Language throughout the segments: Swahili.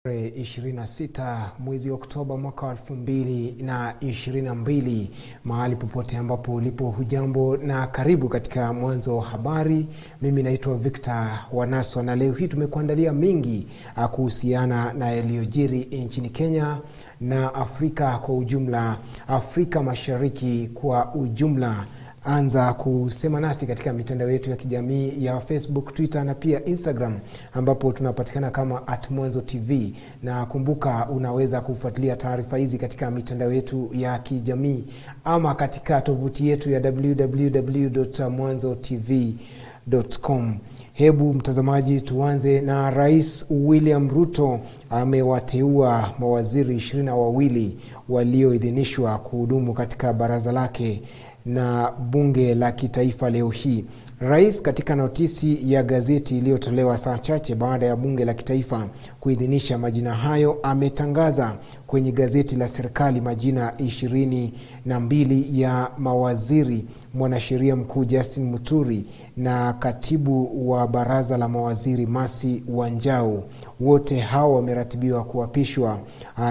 26 mwezi Oktoba mwaka 2022, mahali popote ambapo ulipo, hujambo na karibu katika Mwanzo Habari. Mimi naitwa Victor Wanaswa na leo hii tumekuandalia mengi kuhusiana na yaliyojiri nchini Kenya na Afrika kwa ujumla, Afrika Mashariki kwa ujumla. Anza kusema nasi katika mitandao yetu ya kijamii ya Facebook, Twitter na pia Instagram, ambapo tunapatikana kama @MWANZO_TV. Na kumbuka unaweza kufuatilia taarifa hizi katika mitandao yetu ya kijamii ama katika tovuti yetu ya www.mwanzotv.com. Hebu mtazamaji, tuanze na Rais William Ruto amewateua mawaziri 22 walioidhinishwa kuhudumu katika baraza lake na bunge la kitaifa leo hii. Rais katika notisi ya gazeti iliyotolewa saa chache baada ya bunge la kitaifa kuidhinisha majina hayo, ametangaza kwenye gazeti la serikali majina 22 ya mawaziri: mwanasheria mkuu Justin Muturi na katibu wa baraza la mawaziri Mercy Wanjau. Wote hao wameratibiwa kuapishwa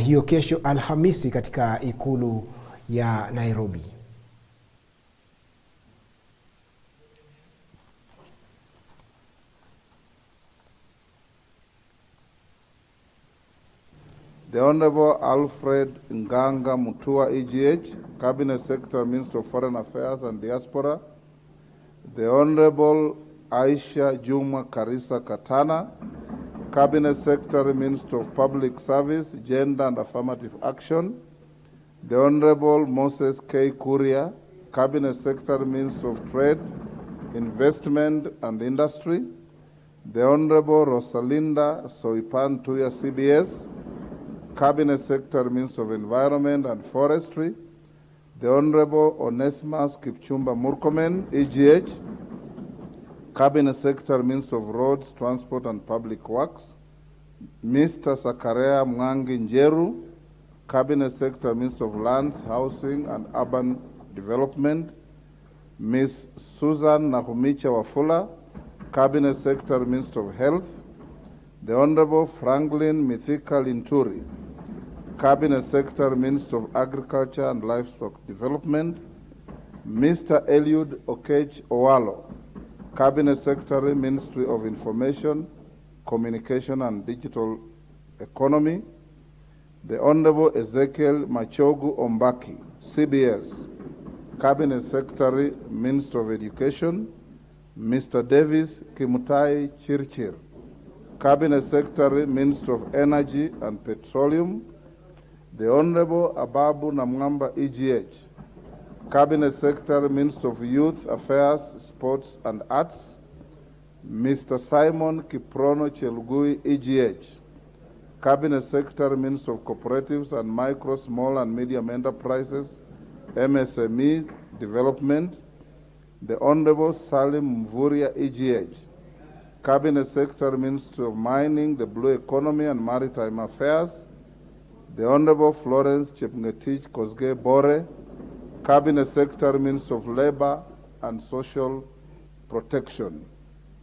hiyo kesho Alhamisi katika ikulu ya Nairobi. The Honorable Alfred Nganga Mutua, EGH, Cabinet Secretary, Minister of Foreign Affairs and Diaspora. The Honorable Aisha Juma Karisa Katana, Cabinet Secretary, Minister of Public Service, Gender and Affirmative Action. The Honorable Moses K. Kuria, Cabinet Secretary, Minister of Trade, Investment and Industry. The Honorable Rosalinda Soipan Tuya, CBS, Cabinet Secretary, Minister of Environment and Forestry. The Honorable Onesimus Kipchumba Murkomen, EGH, Cabinet Secretary, Minister of Roads, Transport and Public Works. Mr. Sakaria Mwangi Njeru, Cabinet Secretary, Minister of Lands, Housing and Urban Development. Ms. Susan Nahumicha Wafula, Cabinet Secretary, Minister of Health. The Honorable Franklin Mithika Linturi, Cabinet Secretary, Minister of Agriculture and Livestock Development. Mr. Eliud Okech Owalo, Cabinet Secretary, Ministry of Information, Communication and Digital Economy. The Honorable Ezekiel Machogu Ombaki, CBS, Cabinet Secretary, Minister of Education. Mr. Davis Kimutai Chirchir, Cabinet Secretary, Minister of Energy and Petroleum. The Honorable Ababu Namwamba, EGH, Cabinet Secretary, Minister of Youth Affairs, Sports and Arts. Mr. Simon Kiprono Chelugui, EGH, Cabinet Secretary, Minister of Cooperatives and Micro, Small and Medium Enterprises, MSME Development. The Honorable Salim Mvuria, EGH, Cabinet Secretary, Ministry of Mining, the Blue Economy and Maritime Affairs. The Honorable Florence Chepngetich Kosgei Bore, Cabinet Secretary, Minister of Labor and Social Protection.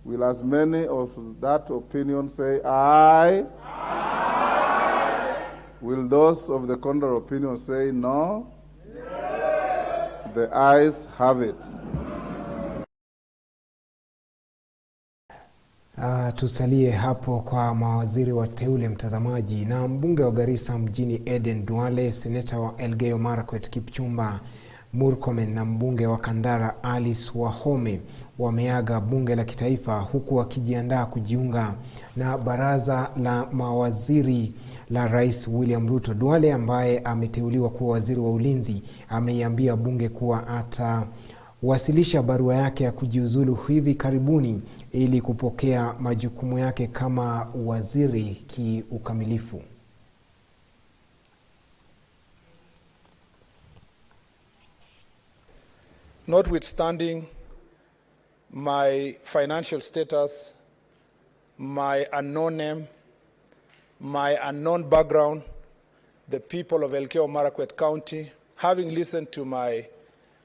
Will as many of that opinion say aye? Aye. Will those of the contrary opinion say no? Yes. The ayes have it. Tusalie hapo kwa mawaziri wa teule, mtazamaji. Na mbunge wa Garissa mjini Eden Duale, seneta wa Elgeyo Marakwet Kipchumba Murkomen na mbunge wa Kandara Alice Wahome wameaga bunge la kitaifa, huku wakijiandaa kujiunga na baraza la mawaziri la Rais William Ruto. Duale, ambaye ameteuliwa kuwa waziri wa ulinzi, ameiambia bunge kuwa atawasilisha barua yake ya kujiuzulu hivi karibuni ili kupokea majukumu yake kama waziri kiukamilifu. Notwithstanding my financial status, my unknown name, my unknown background, the people of Elgeyo Marakwet County, having listened to my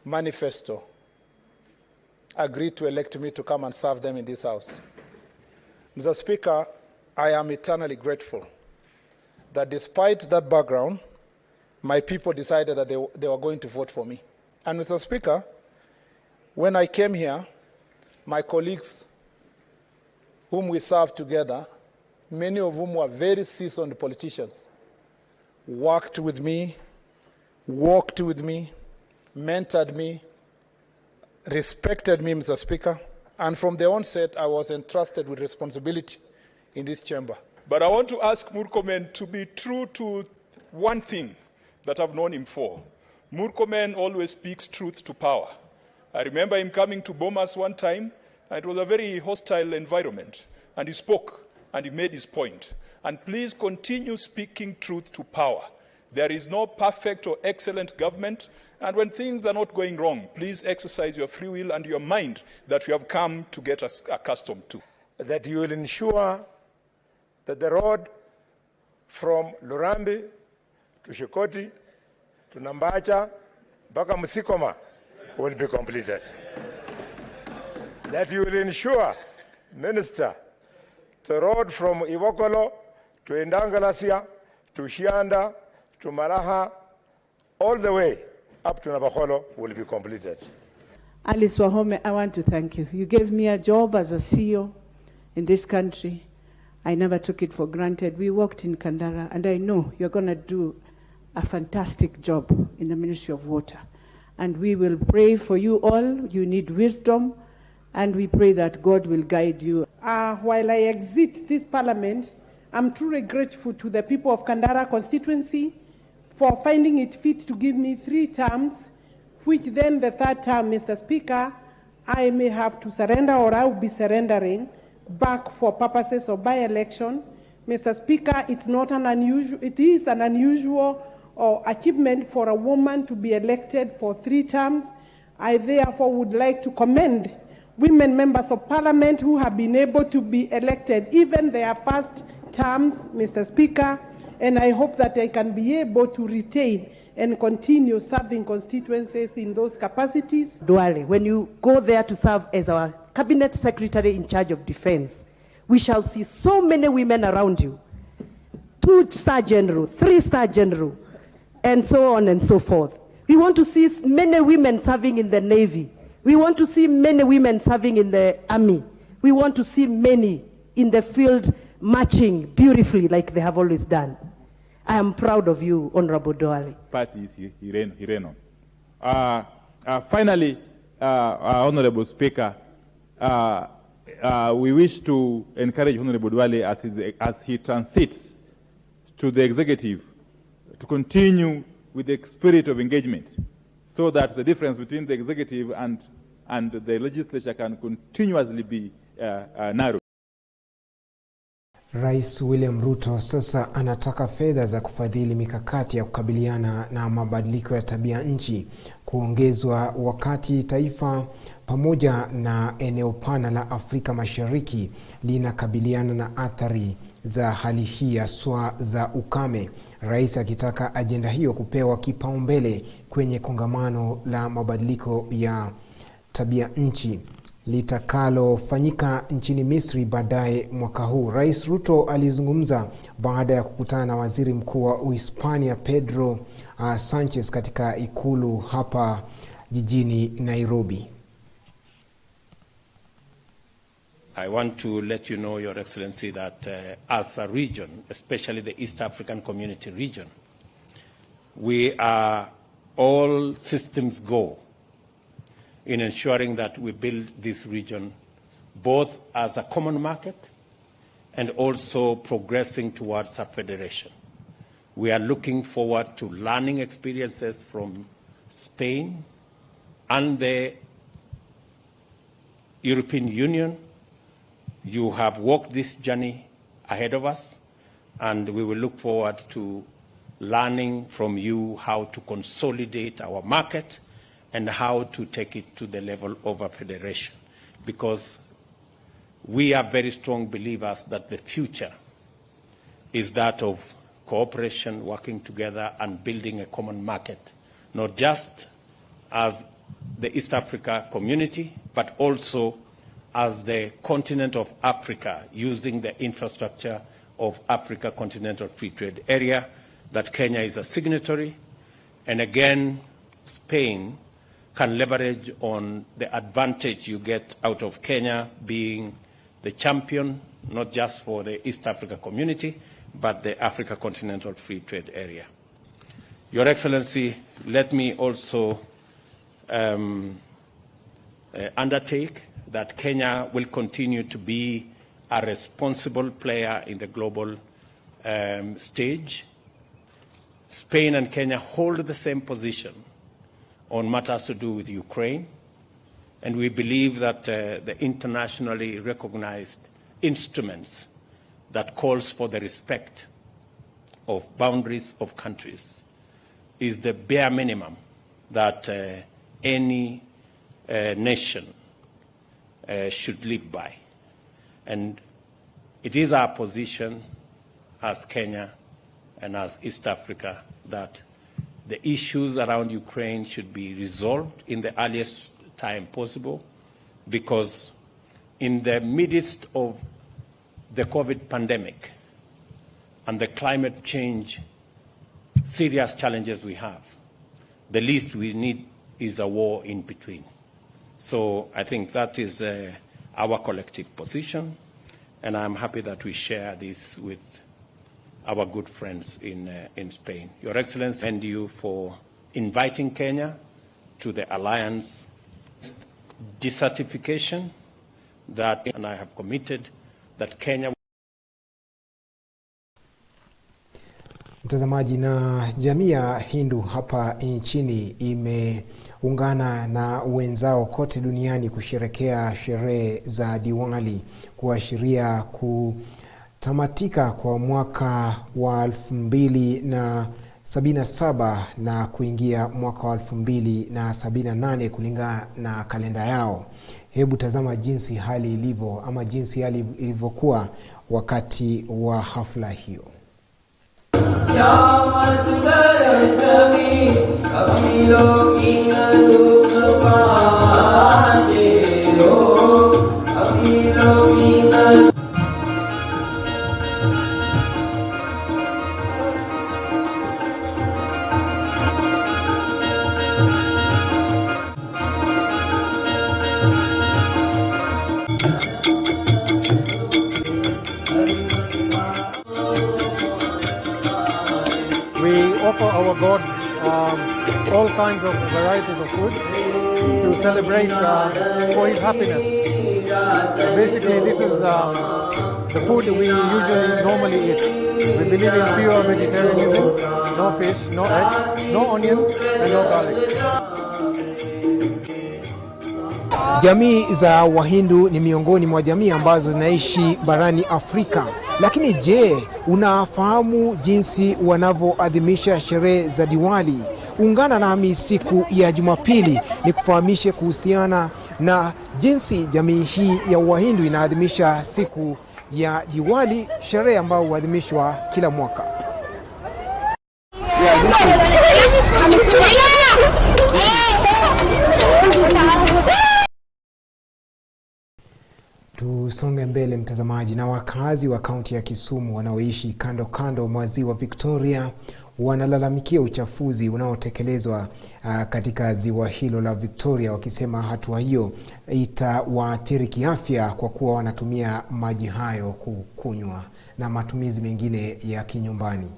manifesto, agreed to elect me to come and serve them in this house. Mr. Speaker, I am eternally grateful that despite that background, my people decided that they were going to vote for me. And Mr. Speaker, when I came here, my colleagues whom we served together, many of whom were very seasoned politicians, worked with me, walked with me, mentored me, respected me, Mr. Speaker, and from the onset, I was entrusted with responsibility in this chamber. But I want to ask Murkomen to be true to one thing that I've known him for. Murkomen always speaks truth to power. I remember him coming to Bomas one time, and it was a very hostile environment, and he spoke, and he made his point. And please continue speaking truth to power. There is no perfect or excellent government, and when things are not going wrong, please exercise your free will and your mind that we have come to get us accustomed to. That you will ensure that the road from Lurambi to Shikoti to Nambacha, mpaka Musikoma will be completed. That you will ensure, Minister, the road from Iwokolo to Indangalasia to Shianda to Maraha, all the way up to Nabakolo will be completed. Alice Wahome, I want to thank you. You gave me a job as a CEO in this country. I never took it for granted. We worked in Kandara, and I know you're going to do a fantastic job in the Ministry of Water. And we will pray for you all. You need wisdom, and we pray that God will guide you. While I exit this parliament, I'm truly grateful to the people of Kandara constituency for finding it fit to give me 3 terms, which then the 3rd term, Mr. Speaker, I may have to surrender, or I will be surrendering back for purposes of by-election. Mr. Speaker, it is an unusual achievement for a woman to be elected for 3 terms. I therefore would like to commend women members of parliament who have been able to be elected even their 1st terms, Mr. Speaker, and I hope that I can be able to retain and continue serving constituencies in those capacities. Duale, when you go there to serve as our Cabinet Secretary in charge of defense, we shall see so many women around you. 2-star general, 3-star general, and so on and so forth. We want to see many women serving in the Navy. We want to see many women serving in the Army. We want to see many in the field marching beautifully like they have always done. I am proud of you, Honorable Duale. Party is Hireno. Finally, Honorable Speaker, we wish to encourage Honorable Duale as he transits to the executive to continue with the spirit of engagement so that the difference between the executive and the legislature can continuously be narrowed. Rais William Ruto sasa anataka fedha za kufadhili mikakati ya kukabiliana na mabadiliko ya tabia nchi kuongezwa wakati taifa pamoja na eneo pana la Afrika Mashariki linakabiliana na athari za hali hii haswa za ukame. Rais akitaka ajenda hiyo kupewa kipaumbele kwenye kongamano la mabadiliko ya tabia nchi litakalofanyika nchini Misri baadaye mwaka huu. Rais Ruto alizungumza baada ya kukutana na Waziri Mkuu wa Uhispania Pedro Sanchez katika ikulu hapa jijini Nairobi. I want to let you know, Your Excellency, that as a region, especially the East African Community region, we are all systems go in ensuring that we build this region both as a common market and also progressing towards a federation. We are looking forward to learning experiences from Spain and the European Union. You have walked this journey ahead of us, and we will look forward to learning from you how to consolidate our market and how to take it to the level of a federation, because we are very strong believers that the future is that of cooperation, working together and building a common market, not just as the East Africa community, but also as the continent of Africa, using the infrastructure of Africa Continental Free Trade Area, that Kenya is a signatory. And again, Spain can leverage on the advantage you get out of Kenya being the champion, not just for the East Africa community, but the Africa Continental Free Trade Area. Your Excellency, let me also undertake that Kenya will continue to be a responsible player in the global stage. Spain and Kenya hold the same position on matters to do with Ukraine, and we believe that the internationally recognized instruments that calls for the respect of boundaries of countries is the bare minimum that any nation should live by. And it is our position as Kenya and as East Africa that the issues around Ukraine should be resolved in the earliest time possible, because in the midst of the COVID pandemic and the climate change serious challenges we have, the least we need is a war in between. So I think that is our collective position, and I'm happy that we share this with our good friends in Spain. Your Excellency, thank you for inviting Kenya to the alliance decertification that, and I have committed that Kenya. Mtazamaji, na jamii ya Hindu hapa nchini imeungana na wenzao kote duniani kusherehekea sherehe za Diwali kuashiria kutamatika kwa mwaka wa 2077 na kuingia mwaka wa 2078 kulingana na kalenda yao. Hebu tazama jinsi hali ilivyo, ama jinsi hali ilivyokuwa wakati wa hafla hiyo. Offer our gods all kinds of varieties of foods to celebrate for his happiness. Basically, this is the food we usually normally eat. We believe in pure vegetarianism, no fish, no eggs, no onions, and no garlic. Jamii za Wahindu ni miongoni mwa jamii ambazo zinaishi barani Afrika. Lakini je, unafahamu jinsi wanavyoadhimisha sherehe za Diwali? Ungana nami siku ya Jumapili ni kufahamishe kuhusiana na jinsi jamii hii ya Wahindu inaadhimisha siku ya Diwali, sherehe ambayo huadhimishwa kila mwaka. Tusonge mbele mtazamaji, na wakazi wa kaunti ya Kisumu wanaoishi kando mwa ziwa Victoria wanalalamikia uchafuzi unaotekelezwa katika ziwa hilo la Victoria, wakisema hatua hiyo itawaathiri kiafya kwa kuwa wanatumia maji hayo kukunywa na matumizi mengine ya kinyumbani.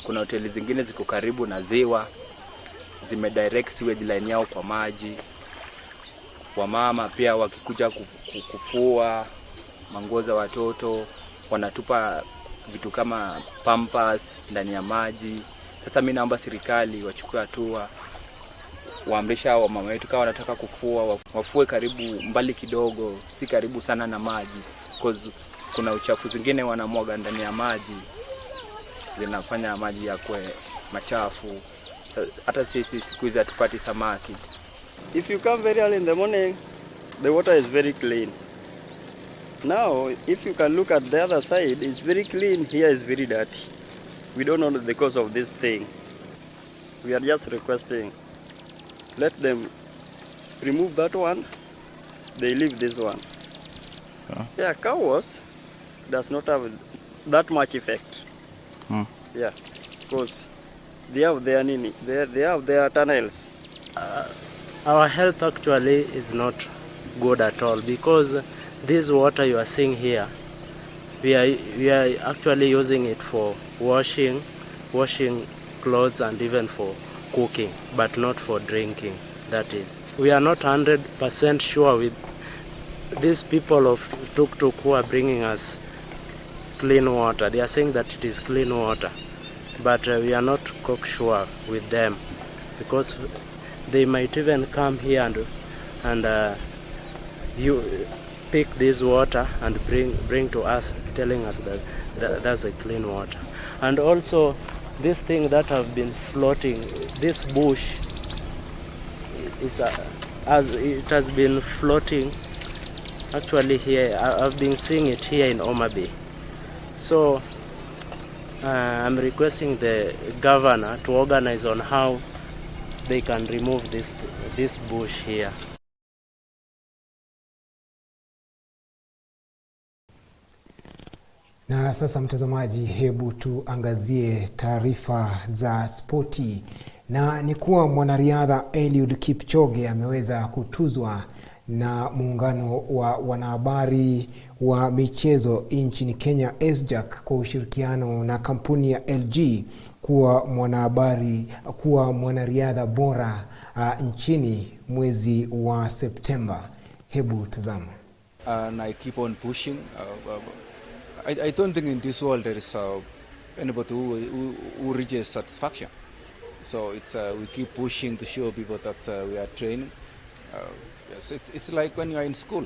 Kuna hoteli zingine ziko karibu na ziwa, zimedirect sewage line yao kwa maji. Wamama pia wakikuja kufua manguo za watoto wanatupa vitu kama pampers ndani ya maji. Sasa mimi naomba serikali wachukue hatua, waamrisha wamama wetu kama wanataka kufua wafue karibu mbali kidogo, si karibu sana na maji, because kuna uchafu zingine wanamwaga ndani ya maji zinafanya maji yakwe machafu. Hata sisi siku hizi hatupati samaki. If you come very early in the morning, the water is very clean. Now, if you can look at the other side, it's very clean, here is very dirty. We don't know the cause of this thing. We are just requesting, let them remove that one, they leave this one. Yeah, cow wash does not have that much effect. Yeah, because they have their they have their tunnels. Our health actually is not good at all, because this water you are seeing here, we are actually using it for washing clothes and even for cooking, but not for drinking. That is, we are not 100% sure with these people of tuk-tuk who are bringing us clean water. They are saying that it is clean water, but we are not cocksure with them, because they might even come here and you pick this water and bring to us, telling us that that's a clean water. And also this thing that have been floating, this bush is as it has been floating actually here. I've been seeing it here in Homa Bay. So I'm requesting the governor to organize on how they can remove this bush here. Na sasa mtazamaji, hebu tuangazie taarifa za spoti, na ni kuwa mwanariadha Eliud Kipchoge ameweza kutuzwa na muungano wa wanahabari wa michezo nchini Kenya SJAC kwa ushirikiano na kampuni ya LG kuwa mwanariadha bora nchini mwezi wa Septemba. Hebu tazama. And I keep on pushing. I don't think in this world there is anybody who reaches satisfaction. So it's we keep pushing to show people that we are training. Yes, it's like when you are in school.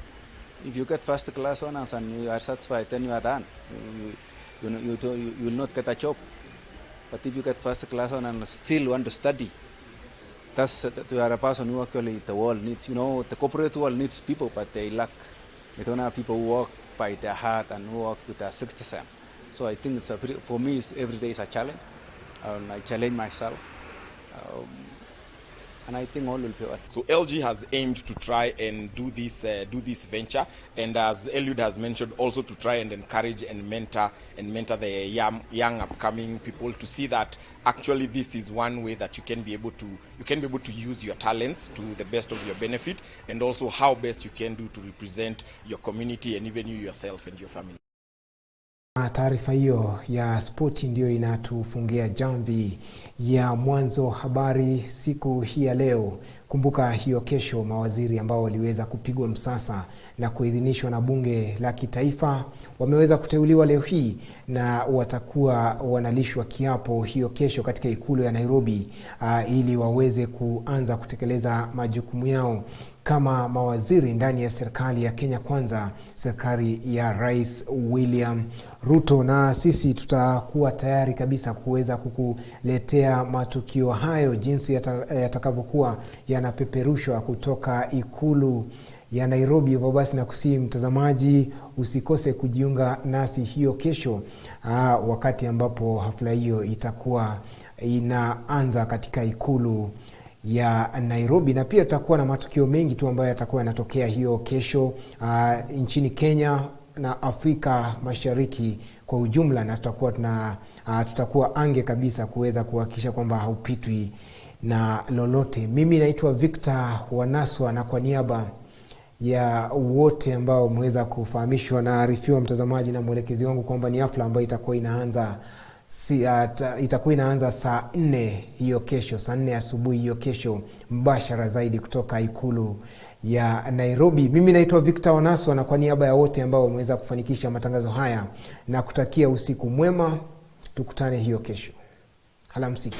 If you get first class honors and you are satisfied, then you are done. You will not get a job. But if you get first class honors and still want to study, that you are a person who actually the world needs. You know, the corporate world needs people, but they lack. They don't have people who work by their heart and who work with their sixth sense. So I think it's for me, every day is a challenge. I challenge myself. And I think all will be well. So LG has aimed to try and do this venture, and as Eliud has mentioned, also to try and encourage and mentor the young upcoming people to see that actually this is one way that you can be able to use your talents to the best of your benefit, and also how best you can do to represent your community and even you yourself and your family. Taarifa hiyo ya spoti ndio inatufungia jamvi ya Mwanzo Habari siku hii ya leo. Kumbuka hiyo kesho mawaziri ambao waliweza kupigwa msasa na kuidhinishwa na bunge la kitaifa wameweza kuteuliwa leo hii na watakuwa wanalishwa kiapo hiyo kesho katika ikulu ya Nairobi ili waweze kuanza kutekeleza majukumu yao kama mawaziri ndani ya serikali ya Kenya Kwanza, serikali ya Rais William Ruto. Na sisi tutakuwa tayari kabisa kuweza kukuletea matukio hayo jinsi yatakavyokuwa yanapeperushwa kutoka ikulu ya Nairobi. Hivyo basi nakusihi mtazamaji usikose kujiunga nasi hiyo kesho wakati ambapo hafla hiyo itakuwa inaanza katika ikulu ya Nairobi. Na pia tutakuwa na matukio mengi tu ambayo yatakuwa yanatokea hiyo kesho nchini Kenya na Afrika Mashariki kwa ujumla, na tutakuwa ange kabisa kuweza kuhakikisha kwamba haupitwi na lolote. Mimi naitwa Victor Wanaswa, na kwa niaba ya wote ambao mweza kufahamishwa na arifiwa mtazamaji na mwelekezi wangu kwamba ni hafla ambayo itakuwa inaanza saa 4 hiyo kesho, saa 4 asubuhi hiyo kesho, mbashara zaidi kutoka ikulu ya Nairobi. Mimi naitwa Victor Wanaswa, na kwa niaba ya wote ambao wameweza kufanikisha matangazo haya na kutakia usiku mwema. Tukutane hiyo kesho. Alamsiki.